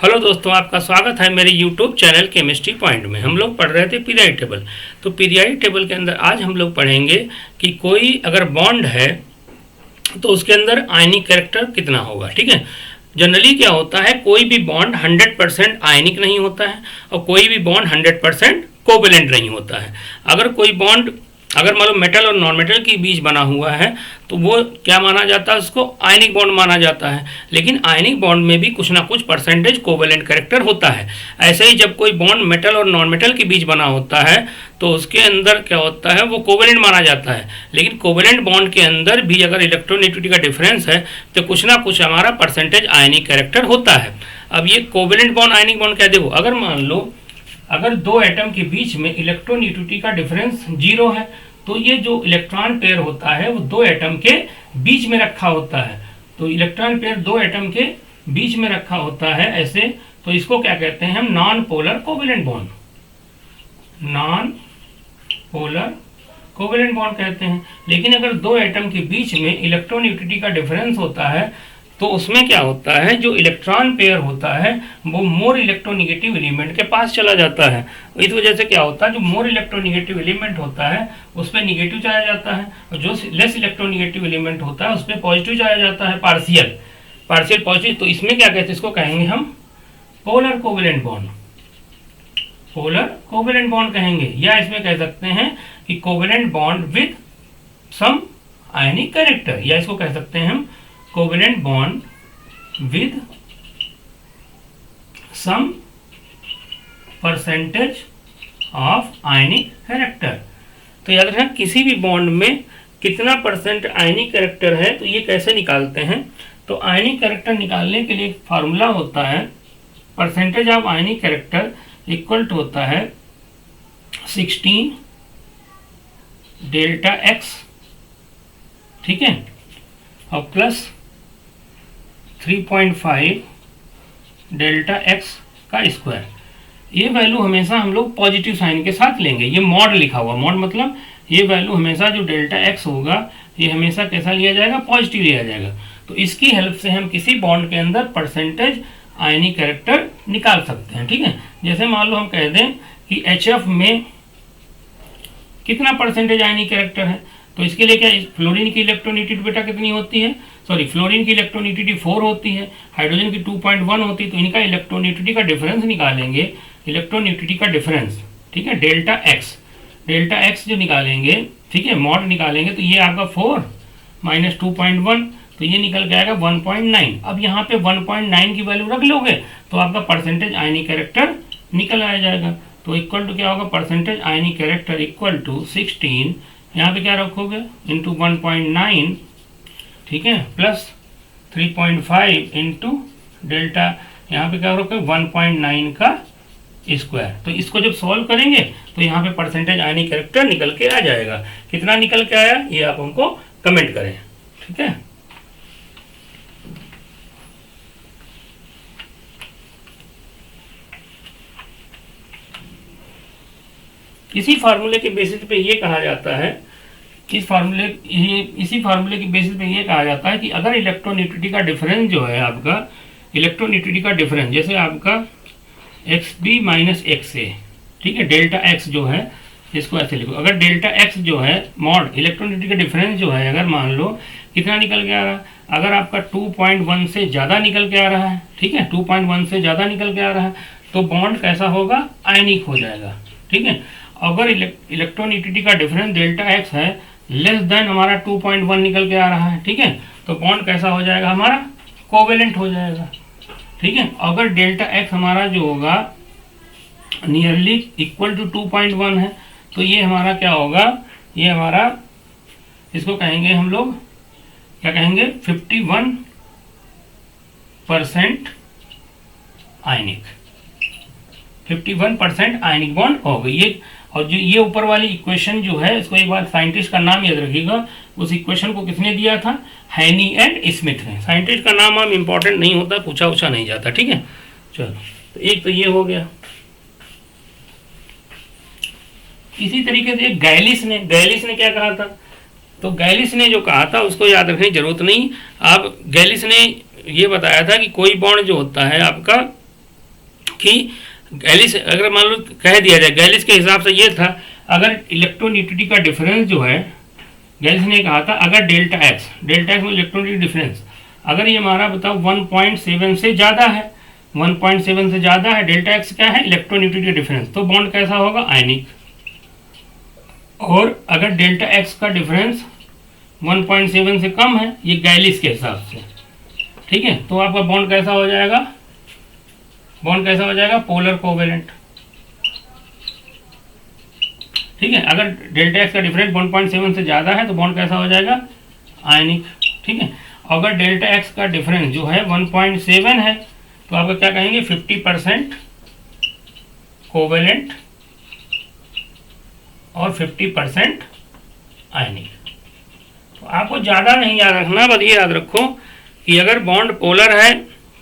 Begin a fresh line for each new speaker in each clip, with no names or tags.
Hello दोस्तों, आपका स्वागत है मेरे YouTube चैनल केमिस्ट्री पॉइंट में। हम लोग पढ़ रहे थे पीरियाडिक टेबल। तो पीरियाडिक टेबल के अंदर आज हम लोग पढ़ेंगे कि कोई अगर बॉन्ड है तो उसके अंदर आयनिक कैरेक्टर कितना होगा। ठीक है, जनरली क्या होता है, कोई भी बॉन्ड 100% आयनिक नहीं होता है और कोई भी बॉन्ड 100% कोवेलेंट नहीं होता है। अगर कोई बॉन्ड अगर मान लो मेटल और नॉन मेटल के बीच बना हुआ है तो वो क्या माना जाता है, उसको आयनिक बॉन्ड माना जाता है। लेकिन आयनिक बॉन्ड में भी कुछ ना कुछ परसेंटेज कोवेलेंट कैरेक्टर होता है। ऐसे ही जब कोई बॉन्ड मेटल और नॉन मेटल के बीच बना होता है तो उसके अंदर क्या होता है, वो कोवेलेंट माना जाता है। लेकिन कोवेलेंट बॉन्ड के अंदर भी अगर इलेक्ट्रोनेगेटिविटी का डिफरेंस है तो कुछ ना कुछ हमारा परसेंटेज आयनिक कैरेक्टर होता है। अब ये कोवेलेंट बॉन्ड आयनिक बॉन्ड क्या, देखो अगर मान लो अगर दो एटम के बीच में इलेक्ट्रोनेगेटिविटी का डिफरेंस 0 है तो ये जो इलेक्ट्रॉन पेयर होता है वो दो एटम के बीच में रखा होता है। तो इलेक्ट्रॉन पेयर दो एटम के बीच में रखा होता है ऐसे, तो इसको क्या कहते हैं हम, non polar covalent bond. Non polar covalent bond कहते हैं। लेकिन अगर दो एटम के बीच में इलेक्ट्रोनेगेटिविटी का डिफरेंस होता है तो उसमें क्या होता है, जो इलेक्ट्रॉन पेयर होता है वो मोर इलेक्ट्रोनेगेटिव एलिमेंट के पास चला जाता है। इस वजह से क्या होता है, जो मोर इलेक्ट्रोनेगेटिव एलिमेंट होता है उस पर निगेटिव चला जाता है और जो लेस इलेक्ट्रोनेगेटिव एलिमेंट होता है उस पर पॉजिटिव चला जाता है, पार्शियल पॉजिटिव। तो इसमें क्या कहते हैं, इसको कहेंगे हम polar covalent bond. Polar covalent bond कहेंगे, या इसमें कह सकते हैं कि covalent bond with some ionic character, या इसको कह सकते हैं हम covalent bond with some percentage of ionic character. तो याद रखना किसी भी बॉन्ड में कितना परसेंट आयनिक कैरेक्टर है तो ये कैसे निकालते हैं। तो आयनिक कैरेक्टर निकालने के लिए एक फार्मूला होता है, percentage of ionic character equal to होता है 16 डेल्टा एक्स, ठीक है, और प्लस 3.5 डेल्टा एक्स का स्क्वायर। ये वैल्यू हमेशा हम लोग पॉजिटिव साइन के साथ लेंगे। ये मॉड लिखा हुआ, मॉड मतलब ये वैल्यू हमेशा जो डेल्टा एक्स होगा ये हमेशा कैसा लिया जाएगा, पॉजिटिव लिया जाएगा। तो इसकी हेल्प से हम किसी बॉन्ड के अंदर परसेंटेज आयनिक कैरेक्टर निकाल सकते हैं। ठीक है, जैसे मान लो हम कह दें कि HF में कितना परसेंटेज आयनिक कैरेक्टर है, तो इसके लिए क्या, फ्लोरीन की इलेक्ट्रोनेगेटिविटी बेटा कितनी होती है, फ्लोरीन की इलेक्ट्रोनेगेटिविटी 4 होती है, हाइड्रोजन की 2.1 होती है। तो इनका इलेक्ट्रोनेगेटिविटी का डिफरेंस निकालेंगे, इलेक्ट्रोनेगेटिविटी का डिफरेंस, ठीक है, डेल्टा एक्स जो निकालेंगे, ठीक है, मॉड निकालेंगे तो ये आपका 4 माइनस 2.1 तो ये निकल के आएगा 1.9। अब यहाँ पे 1.9 की वैल्यू रख लोगे तो आपका परसेंटेज आयनिक कैरेक्टर निकल आ जाएगा। तो इक्वल टू क्या होगा, percentage ionic character equal to 16, यहाँ पे क्या रखोगे, इंटू 1.9, ठीक है, प्लस 3.5 इंटू डेल्टा, यहाँ पे क्या रखोगे 1.9 का स्क्वायर। तो इसको जब सॉल्व करेंगे तो यहाँ पे परसेंटेज आयनिक कैरेक्टर निकल के आ जाएगा। कितना निकल के आया ये आप हमको कमेंट करें, ठीक है। इसी फार्मूले के बेसिस पे ये कहा जाता है, इसी फार्मूले की बेसिस पे ये कहा जाता है कि अगर इलेक्ट्रोनेगेटिविटी का डिफरेंस जो है आपका, इलेक्ट्रोनेगेटिविटी का डिफरेंस जैसे आपका XB माइनस XA, ठीक है, डेल्टा एक्स जो है इसको ऐसे लिखो। अगर डेल्टा एक्स जो है मॉड इलेक्ट्रोनेगेटिविटी का डिफरेंस जो है, अगर मान लो कितना निकल के आ रहा है, अगर आपका 2.1 से ज़्यादा निकल के आ रहा है, ठीक है, 2.1 से ज़्यादा निकल के आ रहा है तो बॉन्ड कैसा होगा, आयनिक हो जाएगा। ठीक है, अगर इलेक्ट्रोनेगेटिविटी का डिफरेंस डेल्टा एक्स है लेस देन हमारा 2.1 निकल के आ रहा है, ठीक है, तो बॉन्ड कैसा हो जाएगा, हमारा कोवेलेंट हो जाएगा। ठीक है, अगर डेल्टा एक्स हमारा जो होगा नियरली इक्वल टू 2.1 है तो ये हमारा क्या होगा, ये हमारा इसको कहेंगे हम लोग क्या कहेंगे, 51% आयनिक, 51% आयनिक बॉन्ड हो गई ये। और जो ये ऊपर वाली इक्वेशन जो है, इसको एक बार साइंटिस्ट का नाम याद रखिएगा, उस इक्वेशन को किसने दिया था, हैनी एंड स्मिथ ने। साइंटिस्ट का नाम हम इम्पोर्टेंट नहीं होता, पूछा नहीं जाता, ठीक है। चलो, तो एक तो ये हो गया। इसी तरीके से गैलिस ने क्या कहा था, तो गैलिस ने जो कहा था उसको याद रखने की जरूरत नहीं। आप गैलिस ने ये बताया था कि कोई बॉन्ड जो होता है आपका कि गैलिस अगर मान लो कह दिया जाए, गैलिस के हिसाब से ये था, अगर इलेक्ट्रोनेगेटिविटी का डिफरेंस जो है, गैलिस ने कहा था अगर डेल्टा एक्स में इलेक्ट्रोनेगेटिविटी डिफरेंस अगर ये हमारा बताओ 1.7 से ज़्यादा है, 1.7 से ज़्यादा है, डेल्टा एक्स क्या है, इलेक्ट्रोनेगेटिविटी डिफरेंस, तो बॉन्ड कैसा होगा, आयनिक। और अगर डेल्टा एक्स का डिफरेंस 1.7 से कम है, ये गैलिस के हिसाब से, ठीक है, तो आपका बॉन्ड कैसा हो जाएगा, पोलर कोवेलेंट। ठीक है, अगर डेल्टा एक्स का डिफरेंस 1.7 से ज़्यादा है तो बॉन्ड कैसा हो जाएगा, आयनिक। ठीक है, अगर डेल्टा एक्स का डिफरेंस जो है 1.7 है तो आपका क्या कहेंगे, 50% कोवेलेंट और 50% आयनिक। तो आपको ज़्यादा नहीं याद रखना, बस ये याद रखो कि अगर बॉन्ड पोलर है,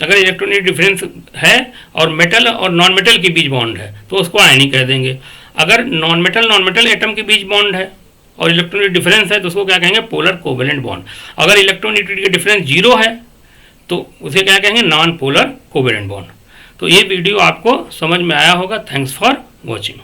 अगर इलेक्ट्रॉनिक डिफरेंस है और मेटल और नॉन मेटल के बीच बॉन्ड है तो उसको आयनिक कह देंगे। अगर नॉन मेटल एटम के बीच बॉन्ड है और इलेक्ट्रॉनिक डिफरेंस है तो उसको क्या कहेंगे, पोलर कोवेलेंट बॉन्ड। अगर इलेक्ट्रॉनिक डिफरेंस 0 है तो उसे क्या कहेंगे, नॉन पोलर कोवेलेंट बॉन्ड। तो ये वीडियो आपको समझ में आया होगा। Thanks for watching.